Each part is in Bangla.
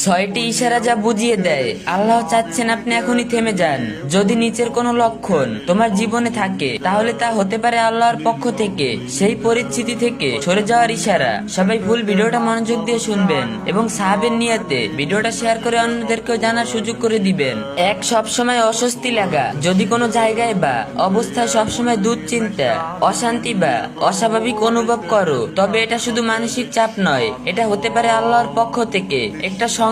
ছয়টি ইশারা যা বুঝিয়ে দেয় আল্লাহ চাচ্ছেন আপনি এখনই থেমে যান। যদি নিচের কোনো লক্ষণ তোমার জীবনে থাকে তাহলে তা হতে পারে আল্লাহর পক্ষ থেকে সেই পরিস্থিতি থেকে সরে যাওয়ার ইশারা। সবাই ফুল ভিডিওটা মনোযোগ দিয়ে শুনবেন এবং সাহাবের নিয়তে ভিডিওটা শেয়ার করে অন্যদেরকেও জানার সুযোগ করে দিবেন। এক, সবসময় অস্বস্তি লাগা। যদি কোনো জায়গায় বা অবস্থায় সবসময় দুশ্চিন্তা, অশান্তি বা অস্বাভাবিক অনুভব করো, তবে এটা শুধু মানসিক চাপ নয়, এটা হতে পারে আল্লাহর পক্ষ থেকে একটা সংকেত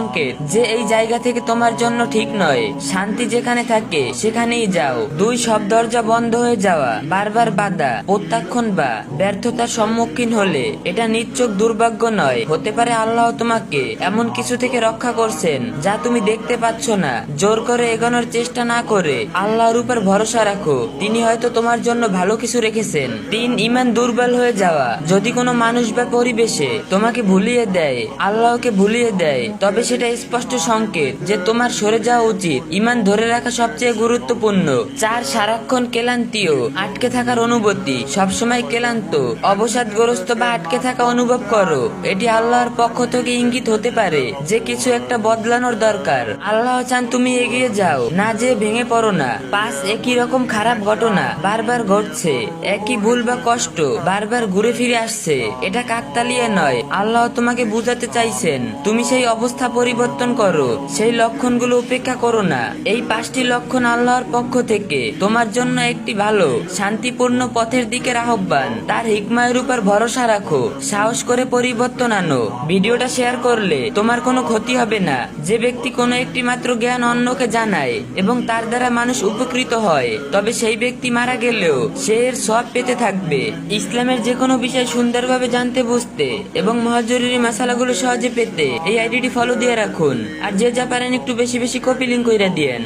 যে এই জায়গা থেকে তোমার জন্য ঠিক নয়। শান্তি যেখানে থাকে সেখানেই যাও। দুই, সব দরজা বন্ধ হয়ে যাওয়া, বারবার বাধা, প্রত্যাখ্যান বা ব্যর্থতার সম্মুখীন হলে এটা নিশ্চক দুর্ভাগ্য নয়, হতে পারে আল্লাহ তোমাকে এমন কিছু থেকে রক্ষা করছেন যা তুমি দেখতে পাচ্ছ না। জোর করে এগোনোর চেষ্টা না করে আল্লাহর উপর ভরসা রাখো, তিনি হয়তো তোমার জন্য ভালো কিছু রেখেছেন। তিন, ইমান দুর্বল হয়ে যাওয়া। যদি কোনো মানুষ বা পরিবেশে তোমাকে ভুলিয়ে দেয়, আল্লাহকে ভুলিয়ে দেয়, তবে সেটা স্পষ্ট সংকেত যে তোমার সরে যাওয়া উচিত। ইমান ধরে রাখা সবচেয়ে গুরুত্বপূর্ণ। চার, সারাক্ষণ ক্লান্তিও আটকে থাকার অনুভূতি। সবসময় ক্লান্ত, অবসাদগ্রস্ত বা আটকে থাকা অনুভব করো, এটি আল্লাহর পক্ষ থেকে ইঙ্গিত হতে পারে যে কিছু একটা বদলানোর দরকার। আল্লাহ চান তুমি এগিয়ে যাও, না যে ভেঙে পড়ো না। পাঁচ, একই রকম খারাপ ঘটনা বারবার ঘটছে, একই ভুল বা কষ্ট বারবার ঘুরে ফিরে আসছে, এটা কাকতালিয়া নয়, আল্লাহ তোমাকে বুঝাতে চাইছেন তুমি সেই অবস্থা পরিবর্তন করো, সেই লক্ষণগুলো উপেক্ষা করো না। এই 5টি লক্ষণ আল্লাহর পক্ষ থেকে তোমার জন্য একটি ভালো শান্তিপূর্ণ পথের দিকের আহ্বান। তার হিকমায়ের উপর ভরসা রাখো, সাহস করে পরিবর্তন আনো। ভিডিওটা শেয়ার করলে তোমার কোনো ক্ষতি হবে না। যে ব্যক্তি কোনো একটি মাত্র জ্ঞান অন্যকে জানায় এবং তার দ্বারা মানুষ উপকৃত হয়, তবে সেই ব্যক্তি মারা গেলেও সে এর সওয়াব পেতে থাকবে। ইসলামের যে কোনো বিষয় সুন্দরভাবে জানতে বুঝতে এবং মহাজরুরি মাসালাগুলো সহজে পেতে এই আইডিটি ফলো দিয়ে রাখুন। আর যে যা পারেন একটু বেশি বেশি কপি লিঙ্ক কইরা দিয়েন।